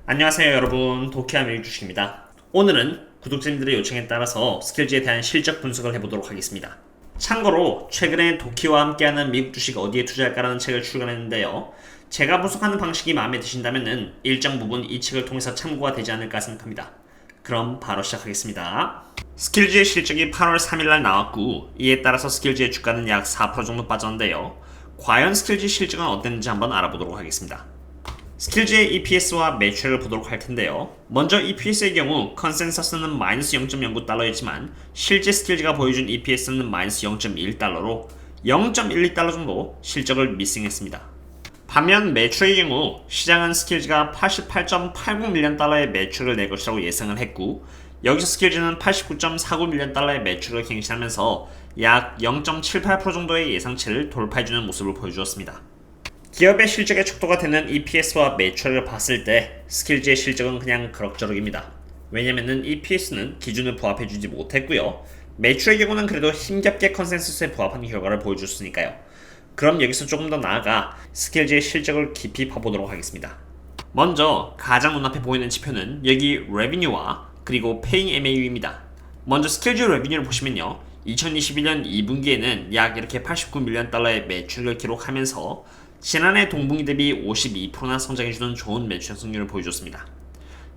안녕하세요 여러분, 도키아 밀주식입니다. 오늘은 구독자님들의 요청에 따라서 스킬즈에 대한 실적 분석을 해보도록 하겠습니다. 참고로 최근에 도키와 함께하는 미국 주식 어디에 투자할까라는 책을 출간했는데요. 제가 분석하는 방식이 마음에 드신다면 일정 부분 이 책을 통해서 참고가 되지 않을까 생각합니다. 그럼 바로 시작하겠습니다. 스킬즈의 실적이 8월 3일날 나왔고 이에 따라서 스킬즈의 주가는 약 4% 정도 빠졌는데요. 과연 스킬즈 실적은 어땠는지 한번 알아보도록 하겠습니다. 스킬즈의 EPS와 매출을 보도록 할 텐데요. 먼저 EPS의 경우 컨센서스는 마이너스 0.09달러였지만 실제 스킬즈가 보여준 EPS는 마이너스 0.1달러로 0.12달러 정도 실적을 미싱했습니다. 반면 매출의 경우 시장은 스킬즈가 88.89밀리언 달러의 매출을 낼 것이라고 예상을 했고 여기서 스킬즈는 89.49밀리언 달러의 매출을 갱신하면서 약 0.78% 정도의 예상치를 돌파해주는 모습을 보여주었습니다. 기업의 실적에 척도가 되는 EPS와 매출을 봤을 때 스킬즈의 실적은 그냥 그럭저럭입니다. 왜냐면은 EPS는 기준을 부합해주지 못했고요. 매출의 경우는 그래도 힘겹게 컨센서스에 부합하는 결과를 보여줬으니까요. 그럼 여기서 조금 더 나아가 스킬즈의 실적을 깊이 봐보도록 하겠습니다. 먼저 가장 눈앞에 보이는 지표는 여기 레비뉴와 그리고 페잉 MAU입니다. 먼저 스킬즈 레비뉴를 보시면요. 2021년 2분기에는 약 이렇게 89밀리언 달러의 매출을 기록하면서 지난해 동분기 대비 52%나 성장해주는 좋은 매출 성률을 보여줬습니다.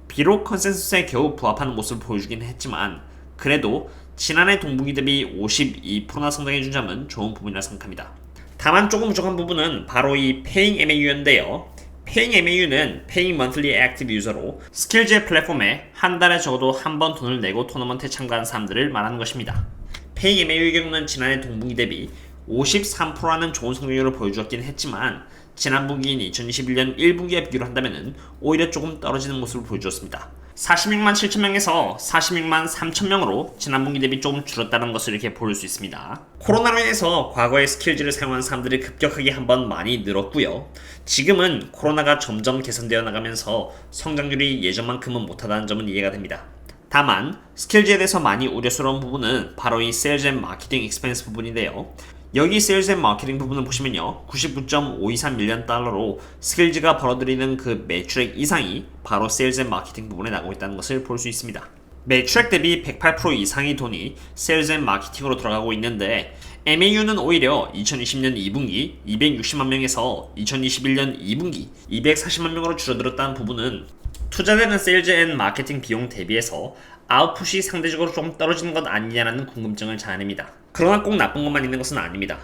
비록 컨센서스에 겨우 부합하는 모습을 보여주긴 했지만 그래도 지난해 동분기 대비 52%나 성장해준 점은 좋은 부분이라 생각합니다. 다만 조금 부족한 부분은 바로 이 Paying MAU인데요. Paying MAU는 Paying Monthly Active User로 스킬즈의 플랫폼에 한 달에 적어도 한 번 돈을 내고 토너먼트에 참가한 사람들을 말하는 것입니다. Paying MAU의 경우는 지난해 동분기 대비 53%라는 좋은 성장률을 보여주었긴 했지만 지난 분기인 2021년 1분기에 비교를 한다면 오히려 조금 떨어지는 모습을 보여주었습니다. 46만 7천명에서 46만 3천명으로 지난 분기 대비 조금 줄었다는 것을 이렇게 볼 수 있습니다. 코로나로 인해서 과거에 스킬즈를 사용한 사람들이 급격하게 한번 많이 늘었고요. 지금은 코로나가 점점 개선되어 나가면서 성장률이 예전만큼은 못하다는 점은 이해가 됩니다. 다만 스킬즈에 대해서 많이 우려스러운 부분은 바로 이 세일즈 앤 마케팅 익스펜스 부분인데요. 여기 세일즈 앤 마케팅 부분을 보시면요. 99.523밀리언 달러로 스킬즈가 벌어들이는 그 매출액 이상이 바로 세일즈 앤 마케팅 부분에 나오고 있다는 것을 볼 수 있습니다. 매출액 대비 108% 이상의 돈이 세일즈 앤 마케팅으로 들어가고 있는데 MAU는 오히려 2020년 2분기 260만 명에서 2021년 2분기 240만 명으로 줄어들었다는 부분은 투자되는 세일즈 앤 마케팅 비용 대비해서 아웃풋이 상대적으로 좀 떨어지는 것 아니냐라는 궁금증을 자아냅니다. 그러나 꼭 나쁜 것만 있는 것은 아닙니다.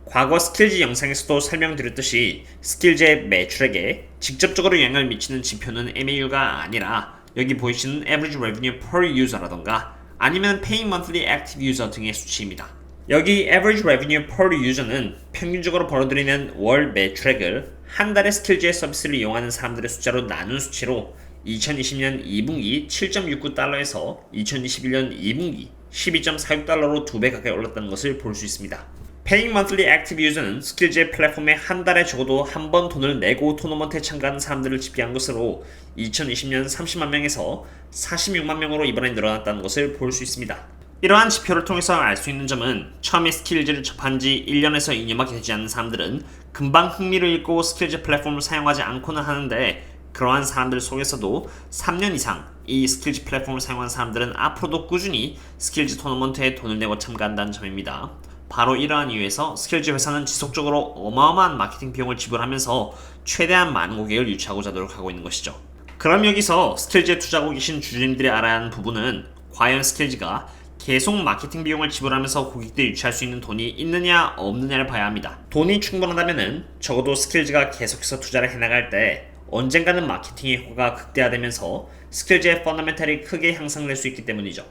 과거 스킬즈 영상에서도 설명드렸듯이 스킬즈의 매출액에 직접적으로 영향을 미치는 지표는 MAU가 아니라 여기 보이시는 Average Revenue Per User라던가 아니면 Paying Monthly Active User 등의 수치입니다. 여기 Average Revenue Per User는 평균적으로 벌어들이는 월 매출액을 한 달에 스킬즈의 서비스를 이용하는 사람들의 숫자로 나눈 수치로 2020년 2분기 7.69달러에서 2021년 2분기 12.46달러로 2배 가까이 올랐다는 것을 볼 수 있습니다. Paying Monthly Active User는 스킬즈의 플랫폼에 한 달에 적어도 한 번 돈을 내고 토너먼트에 참가하는 사람들을 집계한 것으로 2020년 30만 명에서 46만 명으로 이번에 늘어났다는 것을 볼 수 있습니다. 이러한 지표를 통해서 알 수 있는 점은 처음에 스킬즈를 접한 지 1년에서 2년밖에 되지 않는 사람들은 금방 흥미를 잃고 스킬즈 플랫폼을 사용하지 않고는 하는데 그러한 사람들 속에서도 3년 이상 이 스킬즈 플랫폼을 사용한 사람들은 앞으로도 꾸준히 스킬즈 토너먼트에 돈을 내고 참가한다는 점입니다. 바로 이러한 이유에서 스킬즈 회사는 지속적으로 어마어마한 마케팅 비용을 지불하면서 최대한 많은 고객을 유치하고자 노력하고 있는 것이죠. 그럼 여기서 스킬즈에 투자하고 계신 주주님들이 알아야 하는 부분은 과연 스킬즈가 계속 마케팅 비용을 지불하면서 고객들 유치할 수 있는 돈이 있느냐 없느냐를 봐야 합니다. 돈이 충분하다면 적어도 스킬즈가 계속해서 투자를 해나갈 때 언젠가는 마케팅의 효과가 극대화되면서 스킬즈의 펀더멘탈이 크게 향상될 수 있기 때문이죠.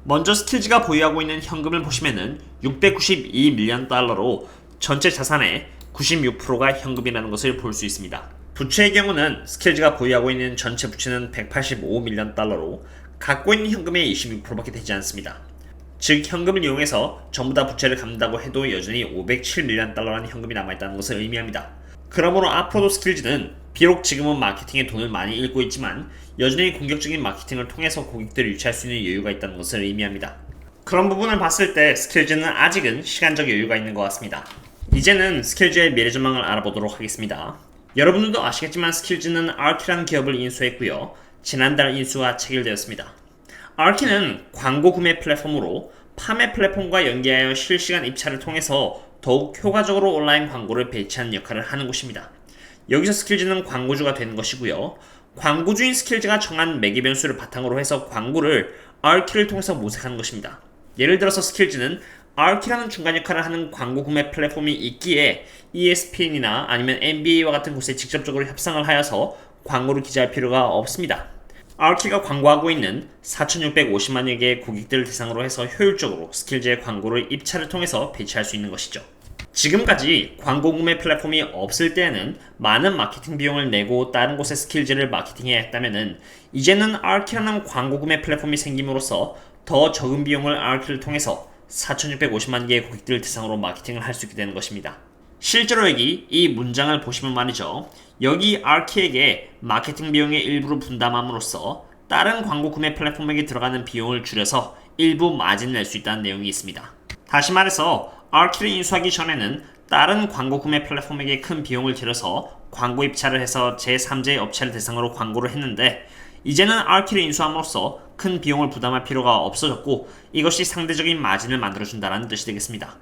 먼저 스킬즈가 보유하고 있는 현금을 보시면은 692밀리언 달러로 전체 자산의 96%가 현금이라는 것을 볼 수 있습니다. 부채의 경우는 스킬즈가 보유하고 있는 전체 부채는 185밀리언 달러로 갖고 있는 현금의 26%밖에 되지 않습니다. 즉 현금을 이용해서 전부 다 부채를 갚는다고 해도 여전히 507밀리언 달러라는 현금이 남아있다는 것을 의미합니다. 그러므로 앞으로도 스킬즈는 비록 지금은 마케팅에 돈을 많이 잃고 있지만 여전히 공격적인 마케팅을 통해서 고객들을 유치할 수 있는 여유가 있다는 것을 의미합니다. 그런 부분을 봤을 때 스킬즈는 아직은 시간적 여유가 있는 것 같습니다. 이제는 스킬즈의 미래 전망을 알아보도록 하겠습니다. 여러분들도 아시겠지만 스킬즈는 아키라는 기업을 인수했고요. 지난달 인수가 체결되었습니다. 아키는 광고 구매 플랫폼으로 판매 플랫폼과 연계하여 실시간 입찰을 통해서 더욱 효과적으로 온라인 광고를 배치하는 역할을 하는 곳입니다. 여기서 스킬즈는 광고주가 되는 것이고요. 광고주인 스킬즈가 정한 매개 변수를 바탕으로 해서 광고를 R키를 통해서 모색하는 것입니다. 예를 들어서 스킬즈는 R키라는 중간 역할을 하는 광고 구매 플랫폼이 있기에 ESPN이나 아니면 NBA와 같은 곳에 직접적으로 협상을 하여서 광고를 기재할 필요가 없습니다. R키가 광고하고 있는 4,650만여 개의 고객들을 대상으로 해서 효율적으로 스킬즈의 광고를 입찰을 통해서 배치할 수 있는 것이죠. 지금까지 광고 구매 플랫폼이 없을 때에는 많은 마케팅 비용을 내고 다른 곳에 스킬즈를 마케팅해야 했다면은 이제는 R키라는 광고 구매 플랫폼이 생김으로써 더 적은 비용을 R키를 통해서 4,650만 개의 고객들을 대상으로 마케팅을 할 수 있게 되는 것입니다. 실제로 여기 이 문장을 보시면 말이죠. 여기 R키에게 마케팅 비용의 일부를 분담함으로써 다른 광고 구매 플랫폼에게 들어가는 비용을 줄여서 일부 마진을 낼 수 있다는 내용이 있습니다. 다시 말해서 R키를 인수하기 전에는 다른 광고 구매 플랫폼에게 큰 비용을 들여서 광고 입찰을 해서 제3자 업체를 대상으로 광고를 했는데 이제는 R키를 인수함으로써 큰 비용을 부담할 필요가 없어졌고 이것이 상대적인 마진을 만들어준다는 뜻이 되겠습니다.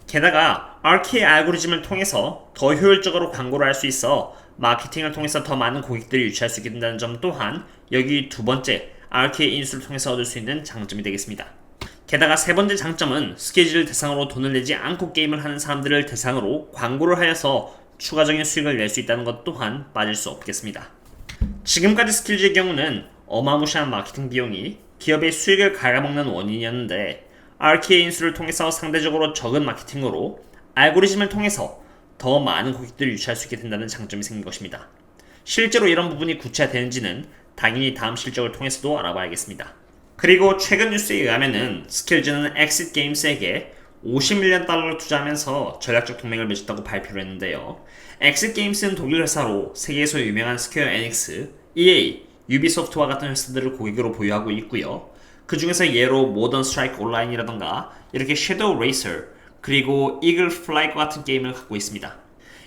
게다가 R키의 알고리즘을 통해서 더 효율적으로 광고를 할 수 있어 마케팅을 통해서 더 많은 고객들을 유치할 수 있게 된다는 점 또한 여기 두 번째 R키의 인수를 통해서 얻을 수 있는 장점이 되겠습니다. 게다가 세 번째 장점은 스케줄을 대상으로 돈을 내지 않고 게임을 하는 사람들을 대상으로 광고를 하여서 추가적인 수익을 낼 수 있다는 것 또한 빠질 수 없겠습니다. 지금까지 스킬즈의 경우는 어마무시한 마케팅 비용이 기업의 수익을 갉아먹는 원인이었는데 R키의 인수를 통해서 상대적으로 적은 마케팅으로 알고리즘을 통해서 더 많은 고객들을 유치할 수 있게 된다는 장점이 생긴 것입니다. 실제로 이런 부분이 구체화되는지는 당연히 다음 실적을 통해서도 알아봐야겠습니다. 그리고 최근 뉴스에 의하면은 스킬즈는 엑싯 게임스에게 50밀리언 달러를 투자하면서 전략적 동맹을 맺었다고 발표를 했는데요. 엑싯 게임스는 독일 회사로 세계에서 유명한 스퀘어 에닉스, EA, 유비소프트와 같은 회사들을 고객으로 보유하고 있고요. 그 중에서 예로 모던 스트라이크 온라인이라던가 이렇게 섀도우 레이서 그리고 이글 플라이과 같은 게임을 갖고 있습니다.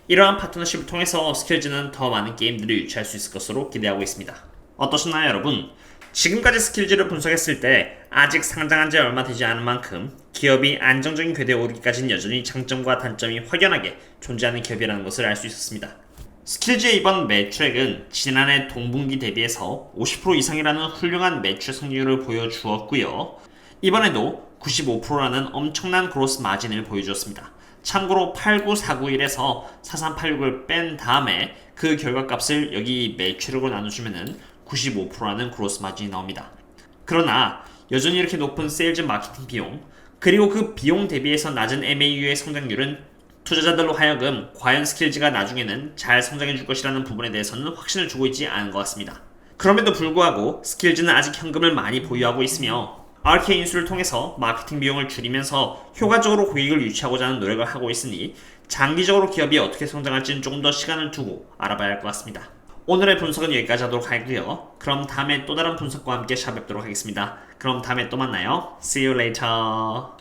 이러한 파트너십을 통해서 스킬즈는 더 많은 게임들을 유치할 수 있을 것으로 기대하고 있습니다. 어떠셨나요 여러분? 지금까지 스킬즈를 분석했을 때 아직 상장한 지 얼마 되지 않은 만큼 기업이 안정적인 궤도에 오르기까지는 여전히 장점과 단점이 확연하게 존재하는 기업이라는 것을 알 수 있었습니다. 스킬즈의 이번 매출액은 지난해 동분기 대비해서 50% 이상이라는 훌륭한 매출 성장률을 보여주었고요. 이번에도 95%라는 엄청난 그로스 마진을 보여주었습니다. 참고로 89491에서 4386을 뺀 다음에 그 결과값을 여기 매출액으로 나눠주면은 95%라는 그로스 마진이 나옵니다. 그러나 여전히 이렇게 높은 세일즈 마케팅 비용 그리고 그 비용 대비해서 낮은 MAU의 성장률은 투자자들로 하여금 과연 스킬즈가 나중에는 잘 성장해 줄 것이라는 부분에 대해서는 확신을 주고 있지 않은 것 같습니다. 그럼에도 불구하고 스킬즈는 아직 현금을 많이 보유하고 있으며 R키의 인수를 통해서 마케팅 비용을 줄이면서 효과적으로 고객을 유치하고자 하는 노력을 하고 있으니 장기적으로 기업이 어떻게 성장할지는 조금 더 시간을 두고 알아봐야 할 것 같습니다. 오늘의 분석은 여기까지 하도록 하고요. 그럼 다음에 또 다른 분석과 함께 샵 뵙도록 하겠습니다. 그럼 다음에 또 만나요. See you later.